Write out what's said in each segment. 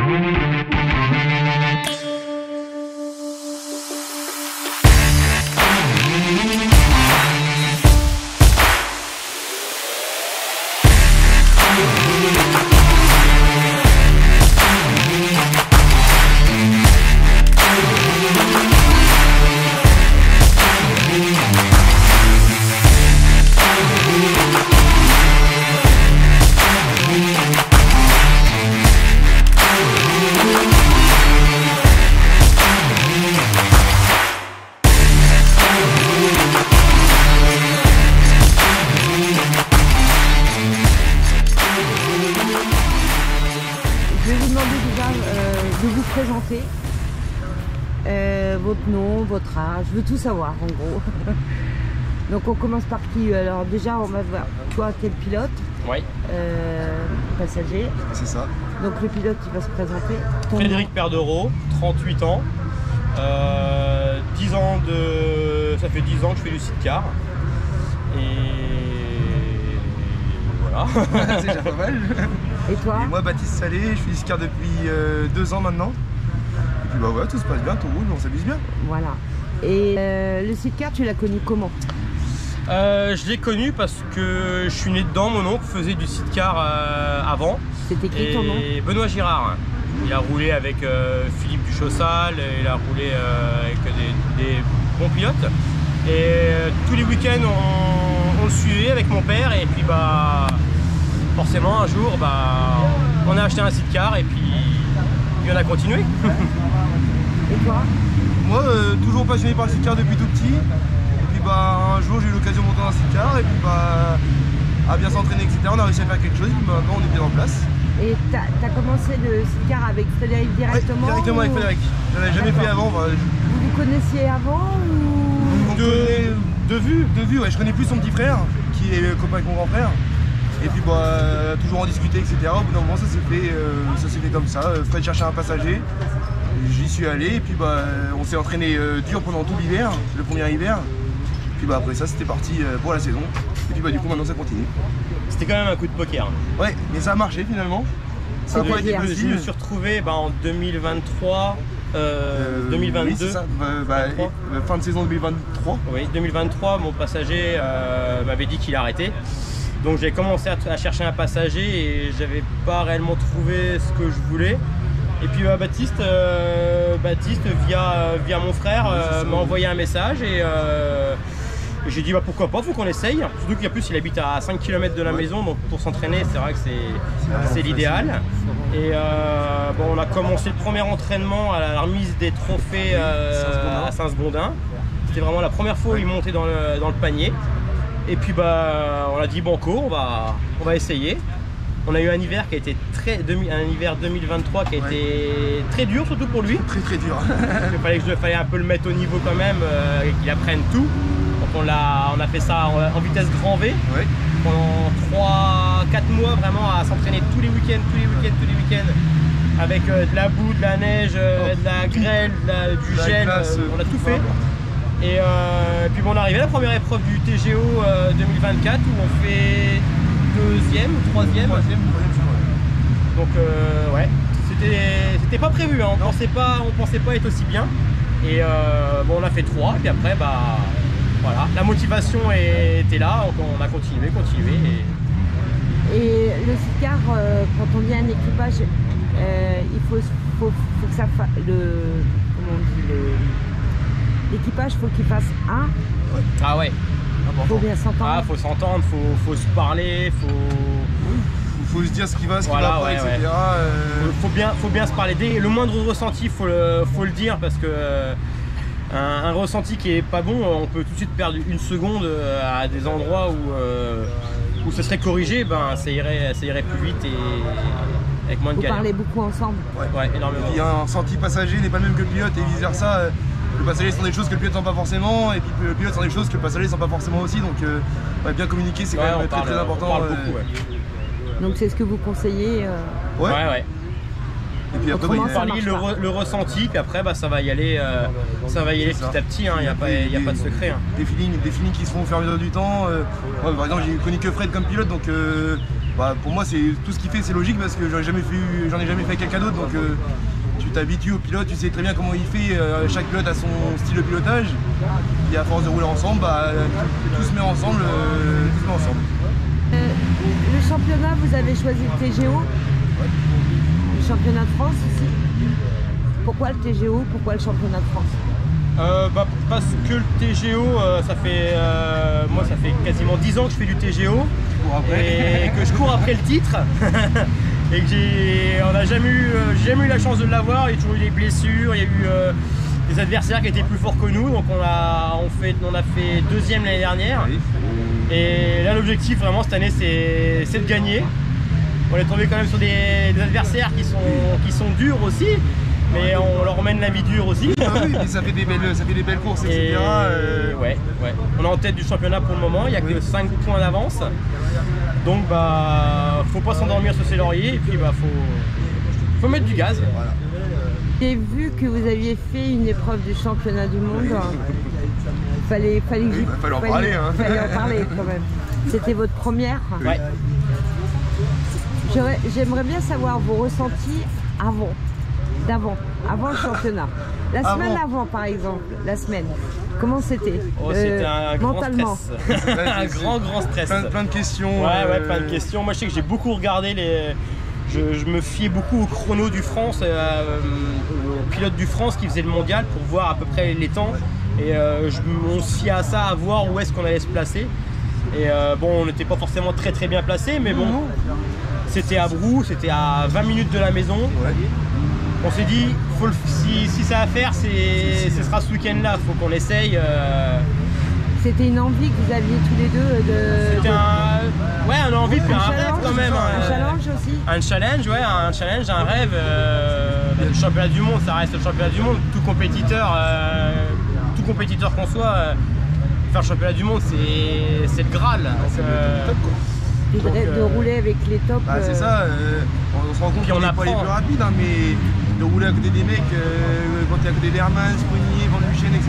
De vous présenter, votre nom, votre âge, je veux tout savoir en gros. Donc on commence par qui? Alors déjà on va voir, toi t'es le pilote, oui. Passager. C'est ça. Donc le pilote qui va se présenter. Frédéric Perdereau, 38 ans, 10 ans ça fait 10 ans que je fais du sidecar. Et voilà. C'est déjà pas mal. Et toi? Et moi Baptiste Salé, je fais du sidecar depuis 2 ans maintenant. Et puis bah ouais, tout se passe bien, tout roule, on s'amuse bien. Voilà. Et le sidecar, tu l'as connu comment? Je l'ai connu parce que je suis né dedans, mon oncle faisait du sidecar avant. C'était qui ton nom? Benoît Girard. Il a roulé avec Philippe Duchaussal, il a roulé avec des bons pilotes. Et tous les week-ends on le suivait avec mon père et puis bah forcément un jour bah, on a acheté un sidecar et puis on a continué. Et toi? Moi toujours passionné par le sidecar depuis tout petit. Et puis bah un jour j'ai eu l'occasion de monter dans un sidecar et puis bah à bien s'entraîner etc. On a réussi à faire quelque chose et puis maintenant on est bien en place. Et t'as commencé le sidecar avec Frédéric directement? Ouais, directement avec Frédéric. Je n'avais jamais fait avant. Bah, Vous vous connaissiez avant ou... De vue, ouais. Je connais plus son petit frère qui est copain avec mon grand frère. Et puis bah toujours en discuter etc. Au bout d'un moment ça s'est fait comme ça. Fred cherchait un passager, j'y suis allé et puis bah on s'est entraîné dur pendant tout l'hiver, le premier hiver. Puis bah après ça c'était parti pour la saison. Et puis bah du coup maintenant ça continue. C'était quand même un coup de poker. Ouais, mais ça a marché finalement. Ça a pas été Je possible. me suis retrouvé bah, en 2023, 2022. Oui, c'est ça. Fin de saison 2023. Oui, 2023, mon passager m'avait dit qu'il arrêtait. Donc j'ai commencé à chercher un passager et j'avais pas réellement trouvé ce que je voulais. Et puis Baptiste via mon frère m'a envoyé un message et j'ai dit bah pourquoi pas, faut qu'on essaye. Surtout qu'en plus il habite à 5 km de la maison, donc pour s'entraîner c'est vrai que c'est l'idéal. Et bon, on a commencé le premier entraînement à la remise des trophées à Saint-Sebondin. C'était vraiment la première fois où il montait dans le panier. Et puis bah on a dit banco, on va essayer. On a eu un hiver qui a été un hiver 2023 qui a été très dur, surtout pour lui. Très dur. Il fallait un peu le mettre au niveau quand même, qu'il apprenne tout. Donc on a fait ça en vitesse grand V. Ouais. Pendant 3-4 mois vraiment à s'entraîner tous les week-ends. Avec de la boue, de la neige, de la grêle, du gel, glace, on a tout fait. Et puis bon, on est arrivé à la première épreuve du TGO 2024 où on fait deuxième ou troisième. Donc ouais, c'était pas prévu, hein. On pensait pas être aussi bien. Et bon, on a fait 3 et puis après bah voilà, la motivation était là, donc on a continué. Et le sidecar, quand on vient un équipage, il faut que ça fasse l'équipage, faut qu'il fasse un. Ah ouais. Faut bien s'entendre. Ah, faut s'entendre, faut se parler, faut se dire ce qui va, ce qui va pas, etc. Faut bien se parler. Le moindre ressenti, faut le dire parce que un ressenti qui est pas bon, on peut tout de suite perdre une seconde à des endroits où ce serait corrigé, ben ça irait plus vite et avec moins de galère. Vous parlez beaucoup ensemble. Ouais, énormément. Et un ressenti passager n'est pas le même que le pilote et vice versa. Le passager sent des choses que le pilote sent pas forcément et puis le pilote sent des choses que le passager sent pas forcément aussi. Donc bien communiquer c'est quand même très important. On parle beaucoup, Donc c'est ce que vous conseillez Ouais. Et puis après, on parle le ressenti, puis après bah, ça va y aller petit à petit, il n'y a pas de secret. Hein. Des feelings qui se font au fur et à mesure du temps. Par exemple j'ai connu que Fred comme pilote, donc Bah, pour moi, c'est tout ce qu'il fait, c'est logique parce que j'en ai jamais fait avec quelqu'un d'autre. Donc tu t'habitues au pilote, tu sais très bien comment il fait. Chaque pilote a son style de pilotage. Et à force de rouler ensemble, bah, tout se met ensemble. Le championnat, vous avez choisi le TGO, le championnat de France aussi. Pourquoi le TGO? Pourquoi le championnat de France? Parce que le TGO, moi ça fait quasiment 10 ans que je fais du TGO et que je cours après le titre et que on n'a jamais eu la chance de l'avoir. Il y a toujours eu des blessures, il y a eu des adversaires qui étaient plus forts que nous, donc on a fait deuxième l'année dernière. Oui. Et là l'objectif vraiment cette année c'est de gagner. On est tombé quand même sur des adversaires qui sont durs aussi. Mais on leur emmène la vie dure aussi. Ah oui, mais ça fait des belles courses, etc. Ouais. On est en tête du championnat pour le moment, il n'y a que 5 points d'avance. Donc faut pas s'endormir sur ses lauriers et puis faut mettre du gaz. Voilà. J'ai vu que vous aviez fait une épreuve du championnat du monde. Fallait en parler. Hein. Fallait en parler quand même. C'était votre première. Ouais. J'aimerais bien savoir vos ressentis avant le championnat. La semaine avant, par exemple, comment c'était? C'était un mentalement. Grand stress. un grand stress. Plein de questions. Ouais, plein de questions. Moi, je sais que j'ai beaucoup regardé je me fiais beaucoup au chrono du France, au pilote du France qui faisait le mondial pour voir à peu près les temps. Et on se fiait à ça, à voir où est-ce qu'on allait se placer. Et on n'était pas forcément très bien placé, mais bon, c'était à Brou, c'était à 20 minutes de la maison. Ouais. On s'est dit, si ça a à faire, ce sera ce week-end-là, il faut qu'on essaye. C'était une envie que vous aviez tous les deux de... C'était un envie, puis un rêve quand même. Un challenge aussi. Un challenge, un rêve. Le championnat du monde, ça reste le championnat du monde. Tout compétiteur qu'on soit, faire le championnat du monde, c'est le Graal. De rouler avec les tops. C'est ça, on se rend compte qu'on n'est pas les plus rapides, hein, mais de rouler à côté des mecs, quand tu es à côté d'Hermans, Sprunier, Van Luchen, etc.,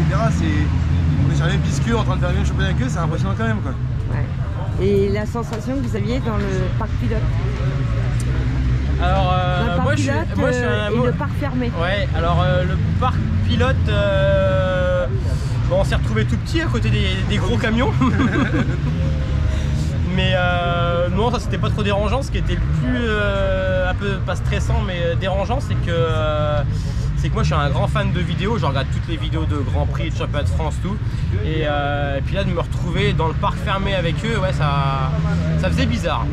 on est sur la même piste qu'eux, en train de faire le même championnat qu'eux, c'est impressionnant quand même. Quoi. Ouais. Et la sensation que vous aviez dans le parc pilote? Alors, moi je suis et le parc fermé. Ouais, alors le parc pilote, on s'est retrouvé tout petit à côté des gros camions. Mais non, ça c'était pas trop dérangeant. Ce qui était le plus, un peu pas stressant mais dérangeant, c'est que moi je suis un grand fan de vidéos, je regarde toutes les vidéos de Grand Prix, de Championnat de France, tout. Et puis là de me retrouver dans le parc fermé avec eux, ouais, ça faisait bizarre.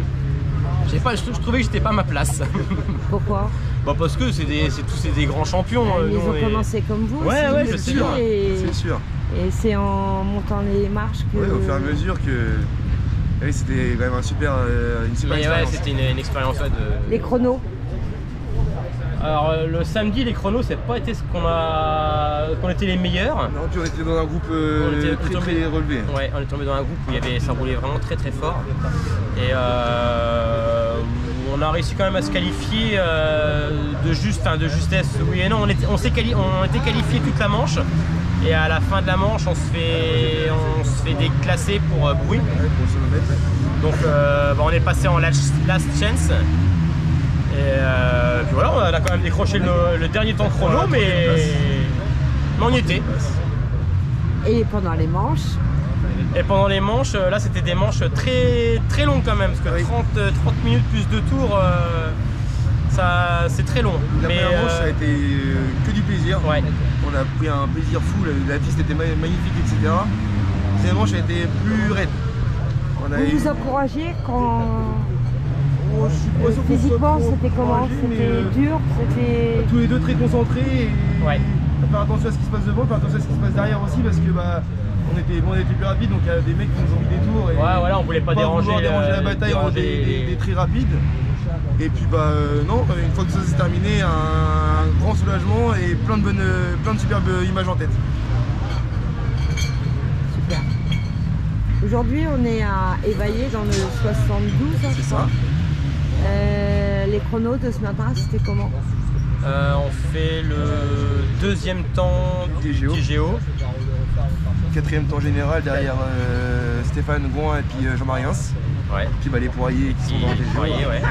Je trouvais que j'étais pas à ma place. Pourquoi? Parce que c'est tous des grands champions. Ils ont commencé comme vous. Ouais, je sais. C'est sûr. Et c'est en montant les marches que... Ouais, au fur et à mesure que... Oui, c'était quand même une super expérience. Ouais, c'était une expérience de... Les chronos? Alors le samedi, les chronos, c'est pas été ce qu'on était les meilleurs. Non, puis on était dans un groupe très relevé. Ouais, on est tombé dans un groupe où ça roulait vraiment très fort. Et on a réussi quand même à se qualifier de justesse, oui et non. On était qualifié toute la manche. Et à la fin de la manche, on se fait déclasser pour bruit. Donc on est passé en last chance. Et puis voilà, on a quand même décroché le dernier temps chrono, mais on y était. Et pendant les manches? Et pendant les manches, là c'était des manches très longues quand même, parce que 30 minutes plus 2 tours, c'est très long. La première manche, ça a été que du plaisir. Ouais. On a pris un plaisir fou, la piste était magnifique, etc. Cette manche a été plus raide. Vous vous encouragez quand... Physiquement, c'était comment? C'était dur? C'était... Tous les deux très concentrés. Et faire attention à ce qui se passe devant, faire attention à ce qui se passe derrière aussi, parce que on était plus rapides, donc il y a des mecs qui nous ont mis des tours. Et voilà, on voulait pas déranger la bataille en des très rapides. Et puis non, une fois que ça s'est terminé, un grand soulagement et plein de superbes images en tête. Super. Aujourd'hui, on est à Évaillé dans le 72. C'est ça. Les chronos de ce matin, c'était comment? On fait le deuxième temps TGO. Quatrième temps général derrière Stéphane Gouin et puis Jean-Marie Hins. Ouais. Puis bah, les poiriers qui sont dans les poiriers, ouais.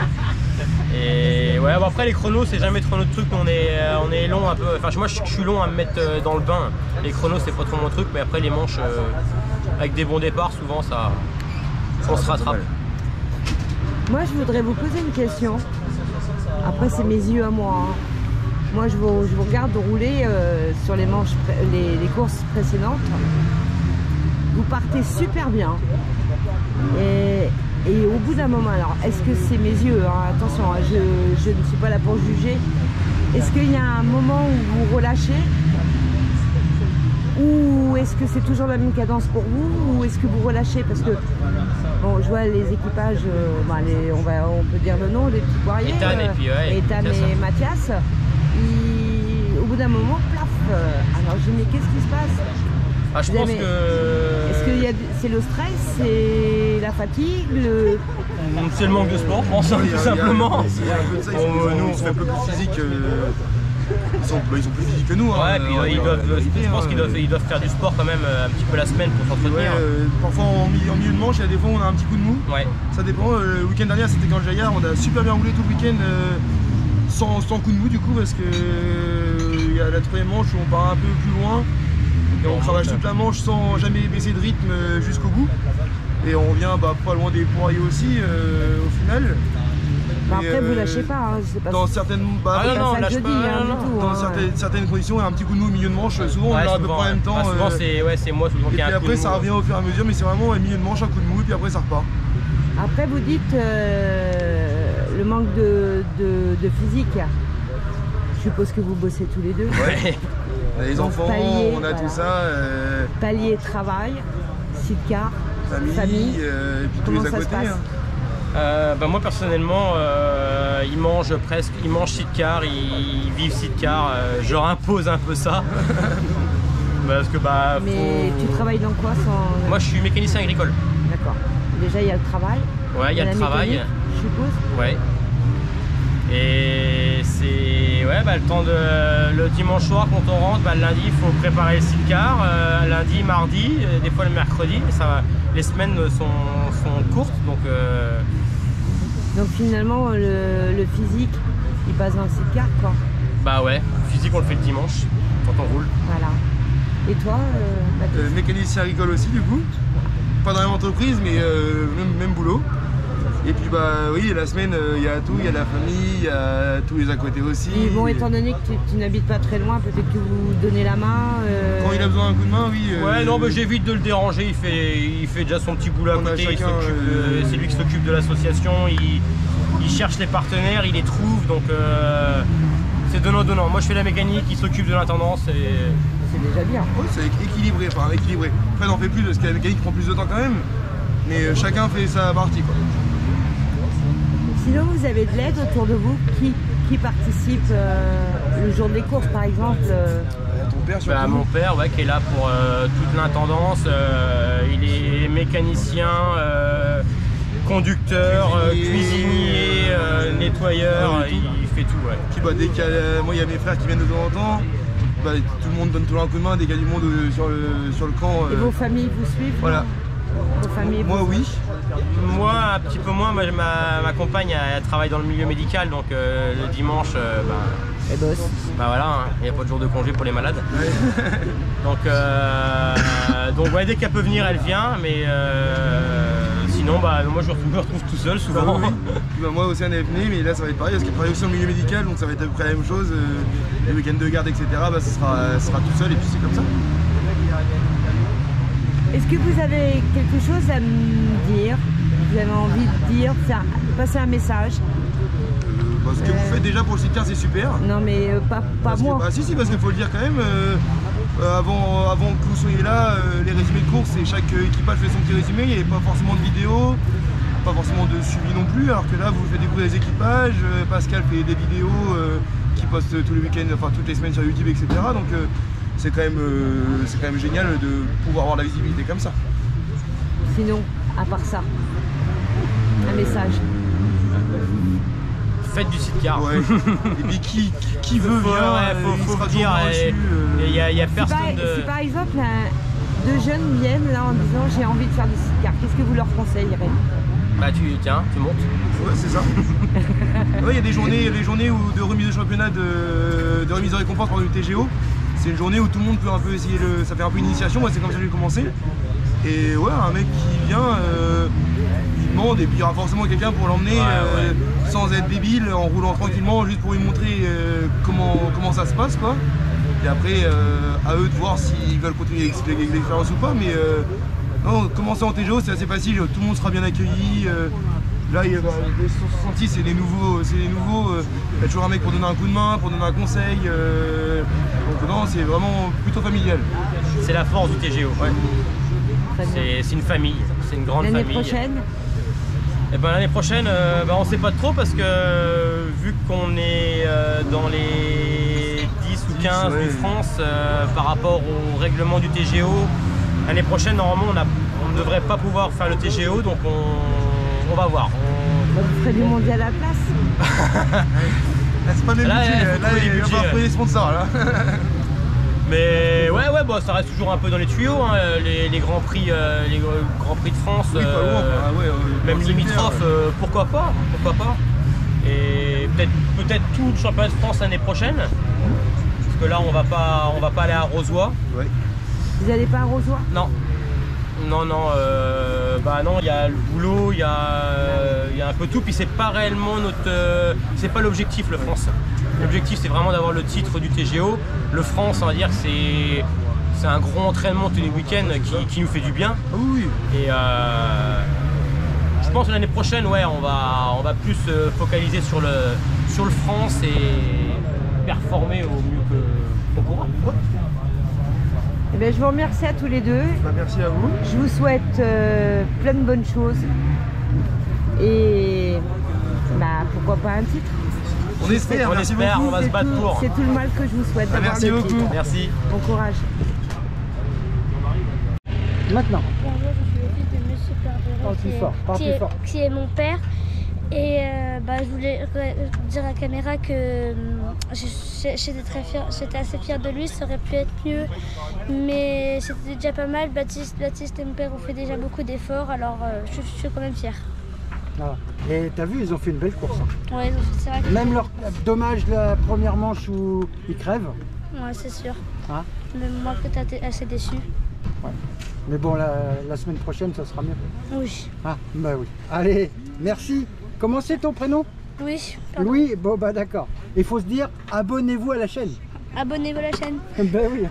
Et ouais, bon, après les chronos, c'est jamais trop notre truc. On est long un peu. Enfin, moi, je suis long à me mettre dans le bain. Les chronos, c'est pas trop mon truc, mais après les manches, avec des bons départs, souvent on se rattrape. Moi, je voudrais vous poser une question. Après, c'est mes yeux à moi. Hein. Moi, je vous regarde rouler sur les manches, les courses précédentes. Vous partez super bien. Et au bout d'un moment, alors, est-ce que c'est mes yeux, hein, attention, hein, je ne suis pas là pour juger. Est-ce qu'il y a un moment où vous relâchez? Ou est-ce que c'est toujours la même cadence pour vous? Ou est-ce que vous relâchez? Parce que, bon, je vois les équipages, on peut dire le nom, les petits poiriers. Ethan et Mathias. Au bout d'un moment, plaf. Alors je me dis, qu'est-ce qui se passe? Je pense que... Est-ce que c'est le stress, c'est la fatigue, c'est le manque de sport, je pense, tout simplement. Nous, on fait un peu plus physique. Ils sont plus physiques que nous. Ouais, puis je pense qu'ils doivent faire du sport quand même un petit peu la semaine pour s'entretenir. Parfois en milieu de manche, il y a des fois on a un petit coup de mou. Ouais. Ça dépend. Le week-end dernier, c'était quand Jaillard, on a super bien roulé tout le week-end sans coup de mou du coup, parce que il y a la troisième manche où on part un peu plus loin. Et on travaille toute la manche sans jamais baisser de rythme jusqu'au bout. Et on revient pas loin des poiriers aussi au final. Après, vous lâchez pas, hein, pas dans certaines, certaines conditions, il y a un petit coup de mou au milieu de manche. Souvent, on l'a à peu près en même temps. Souvent, c'est moi souvent qui ai un coup de mou. Et puis après, ça revient au fur et à mesure, mais c'est vraiment un milieu de manche, un coup de mou, et puis après, ça repart. Après, vous dites le manque de physique. Je suppose que vous bossez tous les deux. Ouais. On a les enfants, palier, on a tout ça. Palier, travail, sidecar, famille. Et puis tous les à côté. Moi personnellement, ils mangent sidecar, ils vivent sidecar, je leur impose un peu ça. Parce que Mais tu travailles dans quoi sans... Moi je suis mécanicien agricole. D'accord. Déjà il y a le travail. Ouais, il y a le travail. Je suppose. Ouais. Et c'est le temps le dimanche soir quand on rentre, le lundi il faut préparer le sidecar, lundi, mardi, des fois le mercredi. Les semaines sont courtes donc. Donc finalement le physique il passe dans le sidecar quoi. Bah ouais, le physique on le fait le dimanche quand on roule. Voilà. Et toi mécanicien agricole aussi du coup. Pas dans la même entreprise mais même boulot. Et puis oui, la semaine, il y a tout, il y a la famille, il y a tous les à côté aussi. Et bon, étant donné que tu n'habites pas très loin, peut-être que vous donnez la main. Quand il a besoin d'un coup de main, oui. Ouais, non, j'évite de le déranger, il fait déjà son petit boulot à côté, c'est lui qui s'occupe de l'association, il cherche les partenaires, il les trouve, donc c'est donnant-donnant. Moi je fais la mécanique, il s'occupe de l'intendance et... C'est déjà bien. Ouais, c'est équilibré, équilibré. Après, n'en fait plus parce que la mécanique prend plus de temps quand même, mais chacun fait sa partie quoi. Sinon, vous avez de l'aide autour de vous qui participe le jour des courses, par exemple Ton père, surtout. Mon père, qui est là pour toute l'intendance. Il est mécanicien, conducteur, cuisinier, nettoyeur. Il fait tout. Ouais. Puis, dès qu'il y a, moi, il y a mes frères qui viennent de temps en temps. Tout le monde donne toujours un coup de main dès qu'il y a du monde sur le camp. Et vos familles vous suivent? Voilà. Vos familles moi, oui. Moi, un petit peu moins. Ma compagne elle travaille dans le milieu médical, donc le dimanche, elle bosse. Voilà, il n'y a pas de jour de congé pour les malades. Ouais. donc dès qu'elle peut venir, elle vient, mais sinon, moi je me retrouve tout seul souvent. Oui. Moi aussi, elle est venue, mais là ça va être pareil, parce qu'elle travaille aussi dans le milieu médical, donc ça va être à peu près la même chose. Les week-ends de garde, etc., ce sera tout seul, et puis c'est comme ça. Est-ce que vous avez quelque chose à me dire? Vous avez envie de dire, passer un message? Ce que vous faites déjà pour le sidecar, c'est super. Non, mais pas moi. Si, parce qu'il faut le dire quand même. Avant que vous soyez là, les résumés de course, et chaque équipage fait son petit résumé. Il n'y avait pas forcément de vidéos, pas forcément de suivi non plus. Alors que là, vous faites découvrir les équipages. Pascal fait des vidéos qui postent tous les week-ends, enfin toutes les semaines sur YouTube, etc. Donc c'est quand même génial de pouvoir avoir la visibilité comme ça. Sinon, à part ça, un message. Faites du sidecar. Ouais. Et puis qui veut faut dire. Il y a personne de... Si par exemple deux jeunes viennent là en disant j'ai envie de faire du sidecar, qu'est-ce que vous leur conseillerez? Bah tu montes. Ouais, c'est ça. Ouais, il y a des journées de remise de championnat, de remise de récompense pendant le TGO. C'est une journée où tout le monde peut un peu essayer ça fait un peu une initiation, moi c'est comme ça que j'ai commencé. Et ouais, un mec qui vient, il demande et puis il y aura forcément quelqu'un pour l'emmener sans être débile, en roulant tranquillement, juste pour lui montrer comment ça se passe quoi. Et après, à eux de voir s'ils veulent continuer l'expérience ou pas, mais non, commencer en TGO c'est assez facile, tout le monde sera bien accueilli. Là, les 166 c'est les nouveaux, il y a toujours un mec pour donner un coup de main, pour donner un conseil. Donc non, c'est vraiment plutôt familial. C'est la force du TGO. Ouais. C'est une famille, c'est une grande famille. L'année prochaine Et ben, l'année prochaine, on ne sait pas trop parce que vu qu'on est dans les 10 ou 15 de France par rapport au règlement du TGO, l'année prochaine, normalement, on ne devrait pas pouvoir faire le TGO, donc on va voir. Vous ferez du mondial à la place. C'est pas le budget, là il va falloir trouver des sponsors là. Mais ouais, bah, ça reste toujours un peu dans les tuyaux, hein, les grands prix de France, oui, pas loin, même limitrophes, pourquoi pas. Et peut-être tout le championnat de France l'année prochaine, parce que là on va pas aller à Rozoy. Ouais. Vous n'allez pas à Rozoy? Non, il y a le boulot, il y a un peu tout, puis c'est pas réellement c'est pas l'objectif le France. L'objectif c'est vraiment d'avoir le titre du TGO. Le France, on va dire, c'est un gros entraînement tous les week-ends qui nous fait du bien. Oui. Et je pense que l'année prochaine, ouais, on va plus se focaliser sur le France et performer au mieux qu'on pourra. Eh bien, je vous remercie à tous les deux. Bah, merci à vous. Je vous souhaite plein de bonnes choses. Et pourquoi pas un titre? On espère, on va se battre pour. C'est tout le mal que je vous souhaite. Merci beaucoup. Titre. Merci. Bon courage. Maintenant. Bonjour, je suis le fils de Monsieur Perderet, qui est mon père. Et je voulais dire à la caméra que j'étais assez fière de lui, ça aurait pu être mieux, mais c'était déjà pas mal. Baptiste et mon père ont fait déjà beaucoup d'efforts, alors je suis quand même fière. Ah. Et t'as vu, ils ont fait une belle course. Hein. Ouais, c'est vrai. Même leur dommage la première manche où ils crèvent. Ouais, c'est sûr. Hein? Même moi que t'es assez déçu. Ouais. Mais bon, la semaine prochaine, ça sera mieux. Oui. Ah, bah oui. Allez, merci. Comment c'est ton prénom? Oui. Pardon. Louis, bon bah d'accord. Il faut se dire, abonnez-vous à la chaîne. Abonnez-vous à la chaîne. Ben oui.